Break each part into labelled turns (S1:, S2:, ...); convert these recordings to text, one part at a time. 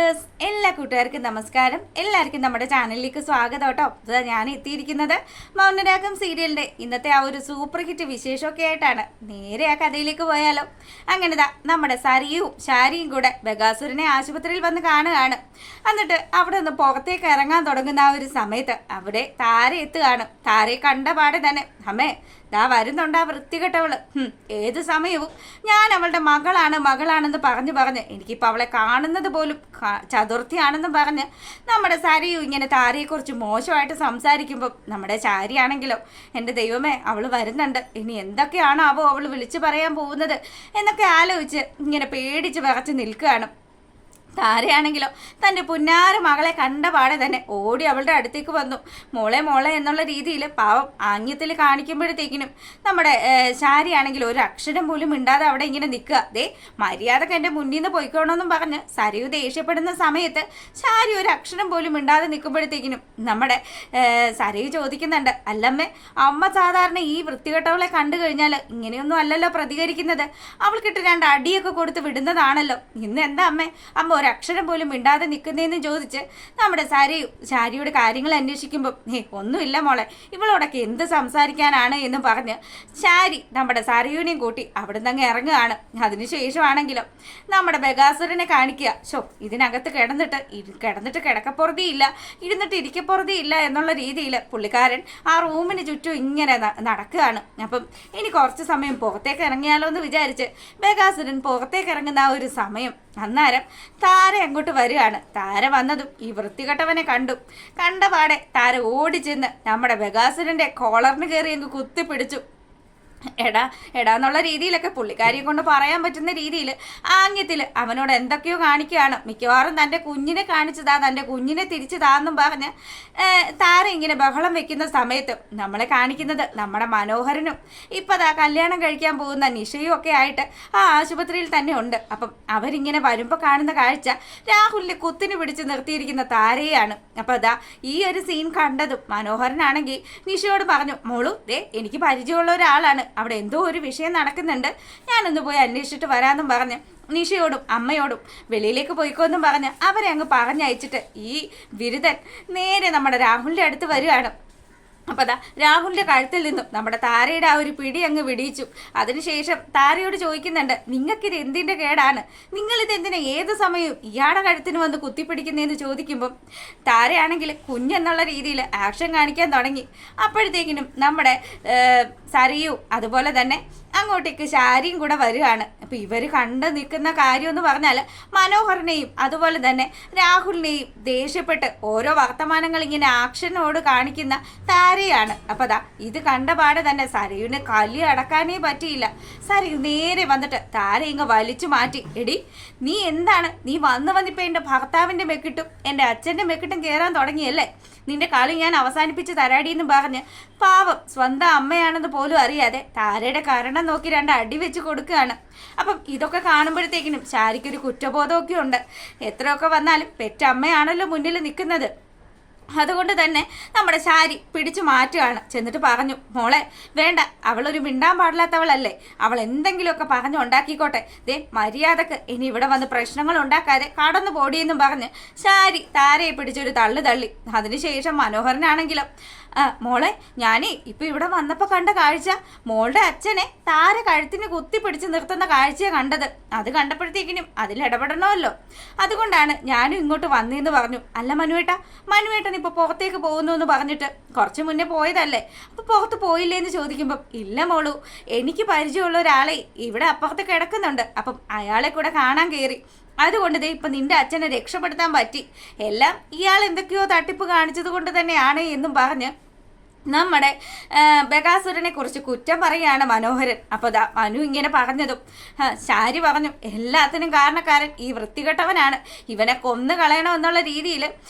S1: Viewers എല്ലാ കൂട്ടുകാർക്കും നമസ്കാരം. എല്ലാവർക്കും നമ്മുടെ ചാനലിലേക്ക് സ്വാഗതം കേട്ടോ. ഞാൻ എത്തിയിരിക്കുന്നത് മൗനരാഗം സീരിയലിൻ്റെ ഇന്നത്തെ ആ ഒരു സൂപ്പർ ഹിറ്റ് വിശേഷമൊക്കെ ആയിട്ടാണ്. നേരെ ആ കഥയിലേക്ക് പോയാലോ? അങ്ങനെതാ നമ്മുടെ സരിയും ശാരിയും കൂടെ ബഗാസുരനെ ആശുപത്രിയിൽ വന്ന് കാണുകയാണ്. എന്നിട്ട് അവിടെ നിന്ന് പുറത്തേക്ക് ഇറങ്ങാൻ തുടങ്ങുന്ന ആ ഒരു സമയത്ത് അവിടെ താര എത്തുകയാണ്. താരയെ കണ്ട പാടെ തന്നെ അമ്മേ ദാ വരുന്നുണ്ട് ആ വൃത്തികെട്ടവള്. ഏത് സമയവും ഞാൻ അവളുടെ മകളാണെന്ന് പറഞ്ഞ് എനിക്കിപ്പോൾ അവളെ കാണുന്നത് പോലും ചതുർത്ഥിയാണെന്നും പറഞ്ഞ് നമ്മുടെ സരിയു ഇങ്ങനെ താരയെക്കുറിച്ച് മോശമായിട്ട് സംസാരിക്കുമ്പോൾ നമ്മുടെ ചാരിയാണെങ്കിലോ എൻ്റെ ദൈവമേ അവൾ വരുന്നുണ്ട്, ഇനി എന്തൊക്കെയാണാവോ അവൾ വിളിച്ചു പറയാൻ പോകുന്നത് എന്നൊക്കെ ആലോചിച്ച് ഇങ്ങനെ പേടിച്ച് വിറച്ച് നിൽക്കുകയാണ്. താരയാണെങ്കിലോ തൻ്റെ പുന്നാര മകളെ കണ്ട പാടെ തന്നെ ഓടി അവളുടെ അടുത്തേക്ക് വന്നു. മോളെ എന്നുള്ള രീതിയിൽ പാവം ആംഗ്യത്തിൽ കാണിക്കുമ്പോഴത്തേക്കിനും നമ്മുടെ ശാരിയാണെങ്കിൽ ഒരു അക്ഷരം പോലും മിണ്ടാതെ അവിടെ ഇങ്ങനെ നിൽക്കുക. ദേ മര്യാദക്ക് എൻ്റെ മുന്നിൽ നിന്ന് പോയിക്കോണമെന്നും പറഞ്ഞ് സരിയു ദേഷ്യപ്പെടുന്ന സമയത്ത് ശാരി ഒരു അക്ഷരം പോലും മിണ്ടാതെ നിൽക്കുമ്പോഴത്തേക്കിനും നമ്മുടെ സരിയു ചോദിക്കുന്നുണ്ട്, അല്ലമ്മേ അമ്മ സാധാരണ ഈ വൃത്തികെട്ടവളെ കണ്ടു കഴിഞ്ഞാൽ ഇങ്ങനെയൊന്നും അല്ലല്ലോ പ്രതികരിക്കുന്നത്, അവൾക്കിട്ട് 2 അടിയൊക്കെ കൊടുത്ത് വിടുന്നതാണല്ലോ, ഇന്ന് എന്താ അമ്മ ഒരക്ഷരം പോലും മിണ്ടാതെ നിൽക്കുന്നതെന്ന് ചോദിച്ച് നമ്മുടെ ശാരിയുടെ കാര്യങ്ങൾ അന്വേഷിക്കുമ്പോൾ ഒന്നുമില്ല മോളെ, ഇവളോടൊക്കെ എന്ത് സംസാരിക്കാനാണ് എന്ന് പറഞ്ഞ് ശാരി നമ്മുടെ സരയുനെയും കൂട്ടി അവിടെ നിന്ന് അങ്ങ് ഇറങ്ങുകയാണ്. അതിനുശേഷമാണെങ്കിലും നമ്മുടെ ബഗാസുരനെ കാണിക്കുക. ഇതിനകത്ത് കിടന്നിട്ട് കിടക്കപ്പുറതിയില്ല, ഇരുന്നിട്ട് ഇരിക്കപ്പുറതിയില്ല എന്നുള്ള രീതിയിൽ പുള്ളിക്കാരൻ ആ റൂമിന് ചുറ്റും ഇങ്ങനെ നടക്കുകയാണ്. അപ്പം ഇനി കുറച്ച് സമയം പുറത്തേക്ക് ഇറങ്ങിയാലോ എന്ന് വിചാരിച്ച് ബഗാസുരൻ പുറത്തേക്ക് ഇറങ്ങുന്ന ആ ഒരു സമയം അന്നേരം താര അങ്ങോട്ട് വരികയാണ്. താര വന്നതും ഈ വൃത്തികെട്ടവനെ കണ്ട പാടെ താര ഓടിച്ചെന്ന് നമ്മുടെ ബഗാസുരൻ്റെ കോളറിന് കയറി അങ്ങ് കുത്തിപ്പിടിച്ചു. എടാ എന്നുള്ള രീതിയിലൊക്കെ പുള്ളിക്കാരിയെ കൊണ്ട് പറയാൻ പറ്റുന്ന രീതിയിൽ ആംഗ്യത്തിൽ അവനോട് എന്തൊക്കെയോ കാണിക്കുകയാണ്. മിക്കവാറും തൻ്റെ കുഞ്ഞിനെ കാണിച്ചതാ, തൻ്റെ കുഞ്ഞിനെ തിരിച്ചതാന്നും പറഞ്ഞ് താര ഇങ്ങനെ ബഹളം വെക്കുന്ന സമയത്ത് നമ്മളെ കാണിക്കുന്നത് നമ്മുടെ മനോഹരനും ഇപ്പം ദാ കല്യാണം കഴിക്കാൻ പോകുന്ന നിഷയും ഒക്കെ ആയിട്ട് ആ ആശുപത്രിയിൽ തന്നെ ഉണ്ട്. അപ്പം അവരിങ്ങനെ വരുമ്പോൾ കാണുന്ന കാഴ്ച രാഹുലിനെ കുത്തിന് പിടിച്ച് നിർത്തിയിരിക്കുന്ന താരയാണ്. അപ്പം അതാ ഈ ഒരു സീൻ കണ്ടതും മനോഹരനാണെങ്കിൽ നിഷയോട് പറഞ്ഞു, മോളു ദേ എനിക്ക് പരിചയമുള്ള ഒരാളാണ്, അവിടെ എന്തോ ഒരു വിഷയം നടക്കുന്നുണ്ട്, ഞാനൊന്ന് പോയി അന്വേഷിച്ചിട്ട് വരാമെന്നും പറഞ്ഞ് നിഷയോടും അമ്മയോടും വെളിയിലേക്ക് പോയിക്കോന്നും പറഞ്ഞ് അവരെ അങ്ങ് പറഞ്ഞയച്ചിട്ട് ഈ ബിരുദൻ നേരെ നമ്മുടെ രാഹുലിൻ്റെ അടുത്ത് വരികയാണ്. അപ്പോൾ അതാ രാഹുലിൻ്റെ കഴുത്തിൽ നിന്നും നമ്മുടെ താരയുടെ ആ ഒരു പിടി അങ്ങ് വിടിയിച്ചു. അതിനുശേഷം താരയോട് ചോദിക്കുന്നുണ്ട്, നിങ്ങൾക്കിത് എന്തിൻ്റെ കേടാണ്, നിങ്ങളിത് എന്തിനാ ഏത് സമയവും ഇയാളുടെ കഴുത്തിന് വന്ന് കുത്തിപ്പിടിക്കുന്നതെന്ന് ചോദിക്കുമ്പം താരയാണെങ്കിൽ കുഞ്ഞെന്നുള്ള രീതിയിൽ ആക്ഷൻ കാണിക്കാൻ തുടങ്ങി. അപ്പോഴത്തേക്കിനും നമ്മുടെ സരിയു അതുപോലെ തന്നെ അങ്ങോട്ടേക്ക് ശാരിയും കൂടെ വരികയാണ്. അപ്പോൾ ഇവർ കണ്ട് നിൽക്കുന്ന കാര്യം എന്ന് പറഞ്ഞാൽ മനോഹരനെയും അതുപോലെ തന്നെ രാഹുലിനെയും ദേഷ്യപ്പെട്ട് ഓരോ വർത്തമാനങ്ങൾ ഇങ്ങനെ ആക്ഷനോട് കാണിക്കുന്ന താരയാണ്. അപ്പോൾ അതാ ഇത് കണ്ട പാടെ തന്നെ സരയുവിന് കലി അടക്കാനേ പറ്റിയില്ല. സരയു നേരെ വന്നിട്ട് താര ഇങ്ങ് വലിച്ചു മാറ്റി. എടി നീ എന്താണ്, നീ വന്നിപ്പോൾ എൻ്റെ ഭർത്താവിൻ്റെ മെക്കിട്ടും എൻ്റെ അച്ഛൻ്റെ മെക്കിട്ടും കയറാൻ തുടങ്ങിയല്ലേ, നിന്റെ കളി ഞാൻ അവസാനിപ്പിച്ച് തരാടിയെന്ന് പറഞ്ഞ് പാവം സ്വന്തം അമ്മയാണെന്ന് പോലും അറിയാതെ താരയുടെ കാരണം നോക്കി 2 അടി വെച്ച് കൊടുക്കുകയാണ്. അപ്പം ഇതൊക്കെ കാണുമ്പോഴത്തേക്കിനും ശാരിക്കൊരു കുറ്റബോധമൊക്കെ ഉണ്ട്. എത്രയൊക്കെ വന്നാലും പെറ്റമ്മയാണല്ലോ മുന്നിൽ നിൽക്കുന്നത്. അതുകൊണ്ട് തന്നെ നമ്മുടെ ശാരി പിടിച്ചു മാറ്റുകയാണ്. ചെന്നിട്ട് പറഞ്ഞു, മോളെ വേണ്ട, അവളൊരു മിണ്ടാൻ പാടില്ലാത്തവളല്ലേ, അവൾ എന്തെങ്കിലുമൊക്കെ പറഞ്ഞു ഉണ്ടാക്കിക്കോട്ടെ, ദേ മര്യാദക്ക് ഇനി ഇവിടെ വന്ന് പ്രശ്നങ്ങൾ ഉണ്ടാക്കാതെ കടന്നു പോടിയെന്നും പറഞ്ഞ് ശാരി താരയെ പിടിച്ചൊരു തള്ളി. അതിനുശേഷം മനോഹരനാണെങ്കിലോ മോളെ ഞാനേ ഇപ്പം ഇവിടെ വന്നപ്പോൾ കണ്ട കാഴ്ച, മോളുടെ അച്ഛനെ താര കഴുത്തിന് കുത്തിപ്പിടിച്ച് നിർത്തുന്ന കാഴ്ചയാണ് കണ്ടത്. അത് കണ്ടപ്പോഴത്തേക്കിനും അതിലിടപെടണമല്ലോ, അതുകൊണ്ടാണ് ഞാനും ഇങ്ങോട്ട് വന്നതെന്ന് പറഞ്ഞു. അല്ല മനുവേട്ടൻ ഇപ്പോൾ പുറത്തേക്ക് പോകുന്നു എന്ന് പറഞ്ഞിട്ട് കുറച്ച് മുന്നേ പോയതല്ലേ, അപ്പോൾ പുറത്ത് പോയില്ലേന്ന് ചോദിക്കുമ്പം ഇല്ല മോളു, എനിക്ക് പരിചയമുള്ള ഒരാളെ ഇവിടെ അപ്പുറത്ത് കിടക്കുന്നുണ്ട്, അപ്പം അയാളെ കൂടെ കാണാൻ കയറി, അതുകൊണ്ട് ദേ ഇപ്പം നിന്റെ അച്ഛനെ രക്ഷപ്പെടുത്താൻ പറ്റി, എല്ലാം ഇയാൾ എന്തൊക്കെയോ തട്ടിപ്പ് കാണിച്ചത് കൊണ്ട് തന്നെയാണ് എന്നും പറഞ്ഞ് നമ്മുടെ ബഗാസുരനെ കുറിച്ച് കുറ്റം പറയുകയാണ് മനോഹരൻ. അപ്പോൾ ദാ മനു ഇങ്ങനെ പറഞ്ഞതും ശാരി പറഞ്ഞു, എല്ലാത്തിനും കാരണക്കാരൻ ഈ വൃത്തികെട്ടവനാണ്, ഇവനെ കൊന്നു കളയണമെന്നുള്ള രീതിയിൽ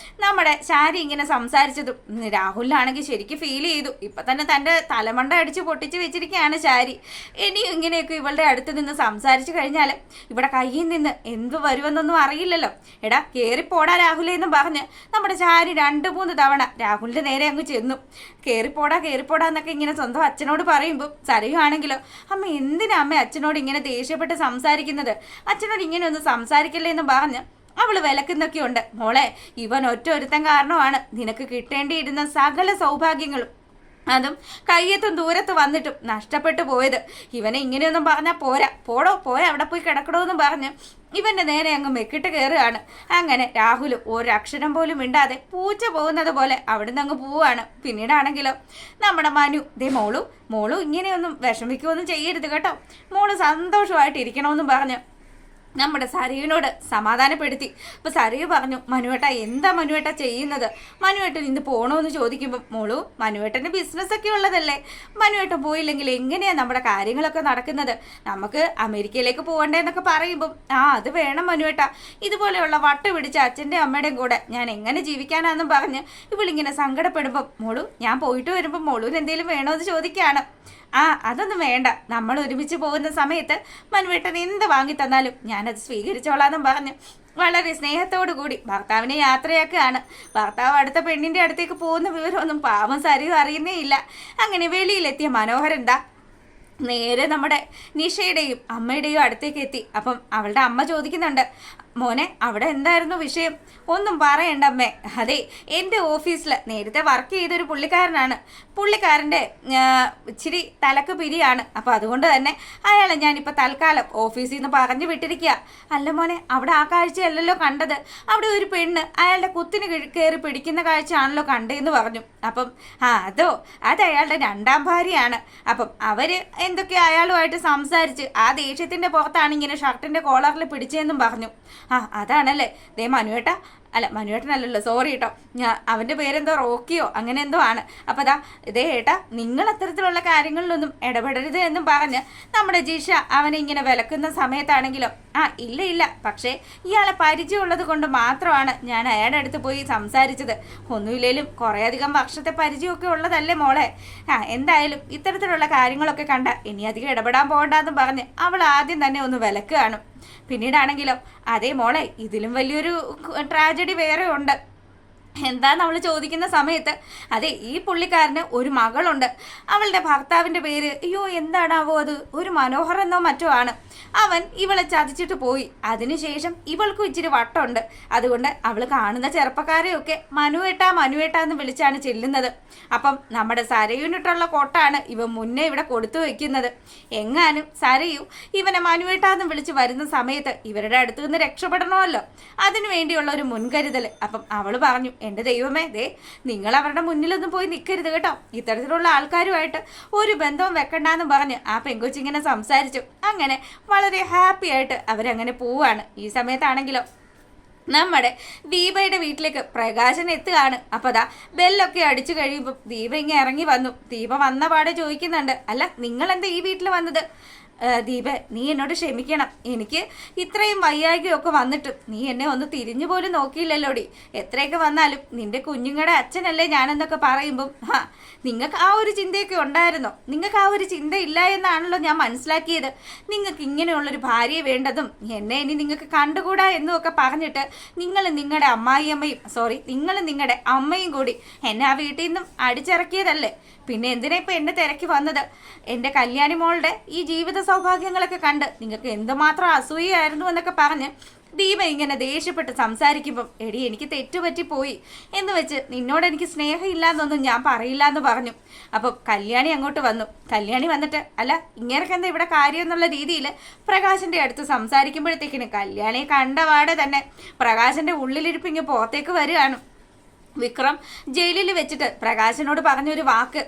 S1: നമ്മുടെ ശാരി ഇങ്ങനെ സംസാരിച്ചതും രാഹുലിനാണെങ്കിൽ ശരിക്കും ഫീൽ ചെയ്തു. ഇപ്പം തന്നെ തൻ്റെ തലമണ്ട അടിച്ച് പൊട്ടിച്ച് വെച്ചിരിക്കുകയാണ് ശാരി. ഇനിയും ഇങ്ങനെയൊക്കെ ഇവളുടെ അടുത്ത് നിന്ന് സംസാരിച്ചു കഴിഞ്ഞാൽ ഇവിടെ കയ്യിൽ നിന്ന് എന്ത് വരുമെന്നൊന്നും അറിയില്ലല്ലോ. എടാ കയറിപ്പോടാ രാഹുലേ എന്നും പറഞ്ഞ് നമ്മുടെ ശാരി 2-3 തവണ രാഹുലിൻ്റെ നേരെ അങ്ങ് ചെന്നു. കയറിപ്പോടാ എന്നൊക്കെ ഇങ്ങനെ സ്വന്തം അച്ഛനോട് പറയുമ്പോൾ സരയുവാണെങ്കിലോ, അമ്മ എന്തിനാ അമ്മ അച്ഛനോട് ഇങ്ങനെ ദേഷ്യപ്പെട്ട് സംസാരിക്കുന്നത്, അച്ഛനോട് ഇങ്ങനെ ഒന്നും സംസാരിക്കില്ലേ എന്നും പറഞ്ഞ് അവള് വിലക്കുന്നൊക്കെയുണ്ട്. മോളെ, ഇവൻ ഒരുത്തൻ കാരണമാണ് നിനക്ക് കിട്ടേണ്ടിയിരുന്ന സകല സൗഭാഗ്യങ്ങളും അതും കയ്യെത്തും ദൂരത്ത് വന്നിട്ടും നഷ്ടപ്പെട്ടു പോയത്. ഇവനെ ഇങ്ങനെയൊന്നും പറഞ്ഞാൽ പോരാ, പോയ അവിടെ പോയി കിടക്കണമെന്നും പറഞ്ഞ് ഇവന്റെ നേരെ അങ്ങ് മെക്കിട്ട് കയറുകയാണ്. അങ്ങനെ രാഹുൽ ഒരക്ഷരം പോലും മിണ്ടാതെ പൂച്ച പോകുന്നത് പോലെ അവിടുന്ന് അങ്ങ് പോവാണ്. പിന്നീടാണെങ്കിലോ നമ്മുടെ മനു, മോളു ഇങ്ങനെയൊന്നും വിഷമിക്കുകയൊന്നും ചെയ്യരുത് കേട്ടോ, മോള് സന്തോഷമായിട്ട് ഇരിക്കണമെന്നും പറഞ്ഞ് നമ്മുടെ സരയുനോട് സമാധാനപ്പെടുത്തി. അപ്പോൾ സരയു പറഞ്ഞു, മനുവേട്ട എന്താ മനുവേട്ട ചെയ്യുന്നത്? മനുവേട്ടൻ ഇന്ന് പോകണമെന്ന് ചോദിക്കുമ്പോൾ, മോളു മനുവേട്ടന് ബിസിനസ്സൊക്കെ ഉള്ളതല്ലേ, മനുവേട്ടൻ പോയില്ലെങ്കിൽ എങ്ങനെയാണ് നമ്മുടെ കാര്യങ്ങളൊക്കെ നടക്കുന്നത്? നമുക്ക് അമേരിക്കയിലേക്ക് പോകണ്ടേന്നൊക്കെ പറയുമ്പം അത് വേണം മനുവേട്ട, ഇതുപോലെയുള്ള വട്ട് പിടിച്ച അച്ഛൻ്റെയും അമ്മയുടെയും കൂടെ ഞാൻ എങ്ങനെ ജീവിക്കാനാണെന്നും പറഞ്ഞ് ഇവളിങ്ങനെ സങ്കടപ്പെടുമ്പം, മോളു ഞാൻ പോയിട്ട് വരുമ്പോൾ മോളുവിന് എന്തെങ്കിലും വേണമെന്ന് ചോദിക്കുകയാണ്. അതൊന്നും വേണ്ട, നമ്മൾ ഒരുമിച്ച് പോകുന്ന സമയത്ത് മനുവേട്ടൻ എന്ത് വാങ്ങി തന്നാലും ഞാനത് സ്വീകരിച്ചോളാന്നും പറഞ്ഞു വളരെ സ്നേഹത്തോടു കൂടി ഭർത്താവിനെ യാത്രയാക്കുകയാണ്. ഭർത്താവ് അടുത്ത പെണ്ണിൻ്റെ അടുത്തേക്ക് പോകുന്ന വിവരമൊന്നും പാവം സരിയും അറിയുന്നേ ഇല്ല. അങ്ങനെ വെളിയിലെത്തിയ മനോഹരൻ നേരെ നമ്മുടെ നിഷയുടെയും അമ്മയുടെയും അടുത്തേക്ക് എത്തി. അപ്പം അവളുടെ അമ്മ ചോദിക്കുന്നുണ്ട്, മോനെ അവിടെ എന്തായിരുന്നു വിഷയം? ഒന്നും പറയണ്ട അമ്മേ, അതെ എൻ്റെ ഓഫീസിൽ നേരത്തെ വർക്ക് ചെയ്തൊരു പുള്ളിക്കാരനാണ്, പുള്ളിക്കാരൻ്റെ ഇച്ചിരി തലക്ക് പിരിയാണ്. അപ്പോൾ അതുകൊണ്ട് തന്നെ അയാളെ ഞാനിപ്പോൾ തൽക്കാലം ഓഫീസിൽ നിന്ന് പറഞ്ഞു വിട്ടിരിക്കുക. അല്ല മോനെ, അവിടെ ആ കാഴ്ചയല്ലല്ലോ കണ്ടത്, അവിടെ ഒരു പെണ്ണ് അയാളുടെ കുത്തിന് കയറി പിടിക്കുന്ന കാഴ്ചയാണല്ലോ കണ്ടതെന്ന് പറഞ്ഞു. അപ്പം അത് അയാളുടെ രണ്ടാം ഭാര്യയാണ്. അപ്പം അവർ എന്തൊക്കെ അയാളുമായിട്ട് സംസാരിച്ച് ആ ദേഷ്യത്തിൻ്റെ പുറത്താണ് ഇങ്ങനെ ഷർട്ടിൻ്റെ കോളറിൽ പിടിച്ചതെന്നും പറഞ്ഞു. അതാണല്ലേ മനുവേട്ട, അല്ല മനുവേട്ടനല്ലല്ലോ, സോറി കേട്ടോ, അവൻ്റെ പേരെന്തോ റോക്കിയോ അങ്ങനെ എന്തോ ആണ്. അപ്പോൾ ഇതേ ഏട്ടാ, നിങ്ങൾ അത്തരത്തിലുള്ള കാര്യങ്ങളിലൊന്നും ഇടപെടരുത് എന്നും പറഞ്ഞ് നമ്മുടെ ജിഷ അവനെ ഇങ്ങനെ വിലക്കുന്ന സമയത്താണെങ്കിലും ഇല്ല, പക്ഷേ ഇയാളെ പരിചയമുള്ളത് കൊണ്ട് മാത്രമാണ് ഞാൻ അയാളുടെ അടുത്ത് പോയി സംസാരിച്ചത്. ഒന്നുമില്ലേലും കുറേയധികം വർഷത്തെ പരിചയമൊക്കെ ഉള്ളതല്ലേ മോളെ. എന്തായാലും ഇത്തരത്തിലുള്ള കാര്യങ്ങളൊക്കെ കണ്ട ഇനി അധികം ഇടപെടാൻ പോകണ്ടെന്നും പറഞ്ഞ് അവൾ ആദ്യം തന്നെ ഒന്ന് വിലക്കുകയാണ്. പിന്നീടാണെങ്കിലോ, അതേ മോളെ, ഇതിലും വലിയൊരു ട്രാജഡി വേറെ ഉണ്ട്. എന്താന്ന് അവൾ ചോദിക്കുന്ന സമയത്ത്, അതെ ഈ പുള്ളിക്കാരന് ഒരു മകളുണ്ട്, അവളുടെ ഭർത്താവിൻ്റെ പേര് എന്താണാവോ, അത് ഒരു മനോഹർ എന്നോ മറ്റോ ആണ്. അവൻ ഇവളെ ചതിച്ചിട്ട് പോയി. അതിനുശേഷം ഇവൾക്കും ഇച്ചിരി വട്ടമുണ്ട്. അതുകൊണ്ട് അവൾ കാണുന്ന ചെറുപ്പക്കാരെയൊക്കെ മനുവേട്ട എന്ന് വിളിച്ചാണ് ചെല്ലുന്നത്. അപ്പം നമ്മുടെ സരയുനിട്ടുള്ള കൊട്ടാണ് ഇവൻ മുന്നേ ഇവിടെ കൊടുത്തു വയ്ക്കുന്നത്. എങ്ങാനും സരയു ഇവനെ മനുവേട്ട എന്ന് വിളിച്ച് വരുന്ന സമയത്ത് ഇവരുടെ അടുത്ത് നിന്ന് രക്ഷപ്പെടണമല്ലോ, അതിനു വേണ്ടിയുള്ള ഒരു മുൻകരുതൽ. അപ്പം അവൾ പറഞ്ഞു, എൻ്റെ ദൈവമേ, നിങ്ങൾ അവരുടെ മുന്നിലൊന്നും പോയി നിൽക്കരുത് കേട്ടോ, ഇത്തരത്തിലുള്ള ആൾക്കാരുമായിട്ട് ഒരു ബന്ധവും വെക്കണ്ടെന്ന് പറഞ്ഞ് ആ പെങ്കൊച്ചിങ്ങനെ സംസാരിച്ചു. അങ്ങനെ വളരെ ഹാപ്പി ആയിട്ട് അവരങ്ങനെ പോവാണ്. ഈ സമയത്താണെങ്കിലോ നമ്മുടെ ദീപയുടെ വീട്ടിലേക്ക് പ്രകാശൻ എത്തുകയാണ്. അപ്പോൾ ബെല്ലൊക്കെ അടിച്ചു കഴിയുമ്പോൾ ദീപ ഇങ്ങനെ ഇറങ്ങി വന്നു. ദീപ വന്ന പാടെ ചോദിക്കുന്നുണ്ട്, അല്ല നിങ്ങളെന്താ ഈ വീട്ടിൽ വന്നത്? ദീപ, നീ എന്നോട് ക്ഷമിക്കണം, എനിക്ക് ഇത്രയും വയ്യായ്കയൊക്കെ വന്നിട്ടും നീ എന്നെ ഒന്ന് തിരിഞ്ഞു പോലും നോക്കിയില്ലല്ലോടി. എത്രയൊക്കെ വന്നാലും നിന്റെ കുഞ്ഞുങ്ങളുടെ അച്ഛനല്ലേ ഞാനെന്നൊക്കെ പറയുമ്പം നിങ്ങൾക്ക് ആ ഒരു ചിന്തയൊക്കെ ഉണ്ടായിരുന്നോ? നിങ്ങൾക്ക് ആ ഒരു ചിന്ത ഇല്ല എന്നാണല്ലോ ഞാൻ മനസ്സിലാക്കിയത്. നിങ്ങൾക്ക് ഇങ്ങനെയുള്ളൊരു ഭാര്യയെ വേണ്ടതും എന്നെ ഇനി നിങ്ങൾക്ക് കണ്ടുകൂടാ എന്നും ഒക്കെ പറഞ്ഞിട്ട് നിങ്ങളും നിങ്ങളുടെ അമ്മയും കൂടി എന്നെ ആ വീട്ടിൽ നിന്നും അടിച്ചിറക്കിയതല്ലേ. പിന്നെ എന്തിനാ ഇപ്പം എന്നെ തിരക്കി വന്നത്? എൻ്റെ കല്യാണി മോളുടെ ഈ ജീവിത സൗഭാഗ്യങ്ങളൊക്കെ കണ്ട് നിങ്ങൾക്ക് എന്തുമാത്രം അസൂയായിരുന്നു എന്നൊക്കെ പറഞ്ഞ് ദീപ ഇങ്ങനെ ദേഷ്യപ്പെട്ട് സംസാരിക്കുമ്പം, എടി എനിക്ക് തെറ്റുപറ്റിപ്പോയി എന്ന് വെച്ച് നിന്നോട് എനിക്ക് സ്നേഹമില്ല എന്നൊന്നും ഞാൻ പറയില്ല എന്ന് പറഞ്ഞു. അപ്പം കല്യാണി അങ്ങോട്ട് വന്നു. കല്യാണി വന്നിട്ട്, അല്ല ഇങ്ങനെയൊക്കെ എന്താ ഇവിടെ കാര്യം എന്നുള്ള രീതിയിൽ പ്രകാശൻ്റെ അടുത്ത് സംസാരിക്കുമ്പോഴത്തേക്കിന് കല്യാണിയെ കണ്ടപാടെ തന്നെ പ്രകാശൻ്റെ ഉള്ളിലിരിപ്പിങ്ങ് പുറത്തേക്ക് വരികയാണ്. വിക്രം ജയിലിൽ വെച്ചിട്ട് പ്രകാശനോട് പറഞ്ഞൊരു വാക്ക്,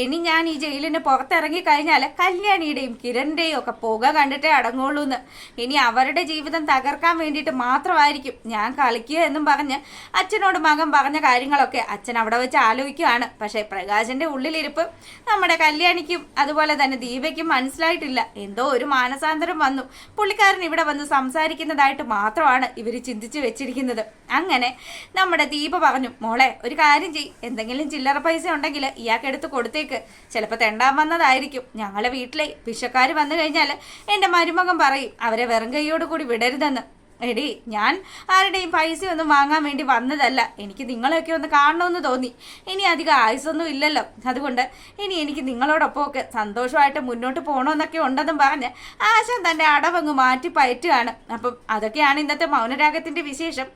S1: ഇനി ഞാൻ ഈ ജയിലിന് പുറത്തിറങ്ങി കഴിഞ്ഞാൽ കല്യാണിയുടെയും കിരണിൻ്റെയും ഒക്കെ പുക കണ്ടിട്ടേ അടങ്ങുള്ളൂ എന്ന്, ഇനി അവരുടെ ജീവിതം തകർക്കാൻ വേണ്ടിയിട്ട് മാത്രമായിരിക്കും ഞാൻ കളിക്കുക എന്നും പറഞ്ഞ് അച്ഛനോട് മകൻ പറഞ്ഞ കാര്യങ്ങളൊക്കെ അച്ഛൻ അവിടെ വെച്ച് ആലോചിക്കുകയാണ്. പക്ഷേ പ്രകാശൻ്റെ ഉള്ളിലിരിപ്പ് നമ്മുടെ കല്യാണിക്കും അതുപോലെ തന്നെ ദീപയ്ക്കും മനസ്സിലായിട്ടില്ല. എന്തോ ഒരു മാനസാന്തരം വന്നു. പുള്ളിക്കാരൻ ഇവിടെ വന്ന് സംസാരിക്കുന്നതായിട്ട് മാത്രമാണ് ഇവർ ചിന്തിച്ച് വെച്ചിരിക്കുന്നത്. അങ്ങനെ നമ്മുടെ ദീപ പറഞ്ഞു, മോളെ ഒരു കാര്യം ചെയ്യ്, എന്തെങ്കിലും ചില്ലറ പൈസ ഉണ്ടെങ്കിൽ ഇയാൾക്കെടുത്ത് കൊടുത്തേക്ക്, ചിലപ്പോൾ തെണ്ടാൻ വന്നതായിരിക്കും. ഞങ്ങളെ വീട്ടിലെ പിശക്കാർ വന്നു കഴിഞ്ഞാൽ എൻ്റെ മരുമകൻ പറയും അവരെ വെറും കൈയോട് കൂടി വിടരുതെന്ന്. എടി ഞാൻ ആരുടെയും പൈസയൊന്നും വാങ്ങാൻ വേണ്ടി വന്നതല്ല. എനിക്ക് നിങ്ങളെയൊക്കെ ഒന്ന് കാണണമെന്ന് തോന്നി. ഇനി അധികം ആയുസൊന്നും ഇല്ലല്ലോ, അതുകൊണ്ട് ഇനി എനിക്ക് നിങ്ങളോടൊപ്പമൊക്കെ സന്തോഷമായിട്ട് മുന്നോട്ട് പോകണമെന്നൊക്കെ ഉണ്ടെന്നും പറഞ്ഞ് ആശാൻ തൻ്റെ അടവങ്ങ് മാറ്റി പയറ്റുകയാണ്. അപ്പം അതൊക്കെയാണ് ഇന്നത്തെ മൗനരാഗത്തിൻ്റെ വിശേഷം.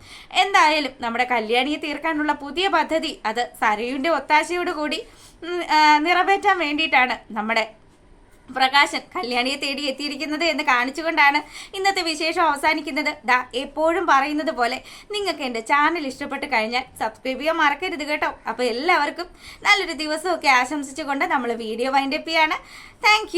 S1: എന്തായാലും നമ്മുടെ കല്യാണിയെ തീർക്കാനുള്ള പുതിയ പദ്ധതി അത് സരയുവിൻ്റെ ഒത്താശയോടുകൂടി നിറവേറ്റാൻ വേണ്ടിയിട്ടാണ് നമ്മുടെ പ്രകാശൻ കല്യാണിയെ തേടി എത്തിയിരിക്കുന്നത് എന്ന് കാണിച്ചുകൊണ്ടാണ് ഇന്നത്തെ വിശേഷം അവസാനിക്കുന്നത്. എപ്പോഴും പറയുന്നത് പോലെ നിങ്ങൾക്ക് എൻ്റെ ചാനൽ ഇഷ്ടപ്പെട്ട് കഴിഞ്ഞാൽ സബ്സ്ക്രൈബ് ചെയ്യാൻ മറക്കരുത് കേട്ടോ. അപ്പോൾ എല്ലാവർക്കും നല്ലൊരു ദിവസമൊക്കെ ആശംസിച്ചുകൊണ്ട് നമ്മൾ വീഡിയോ വൈൻഡപ്പ് ചെയ്യാണ്. താങ്ക്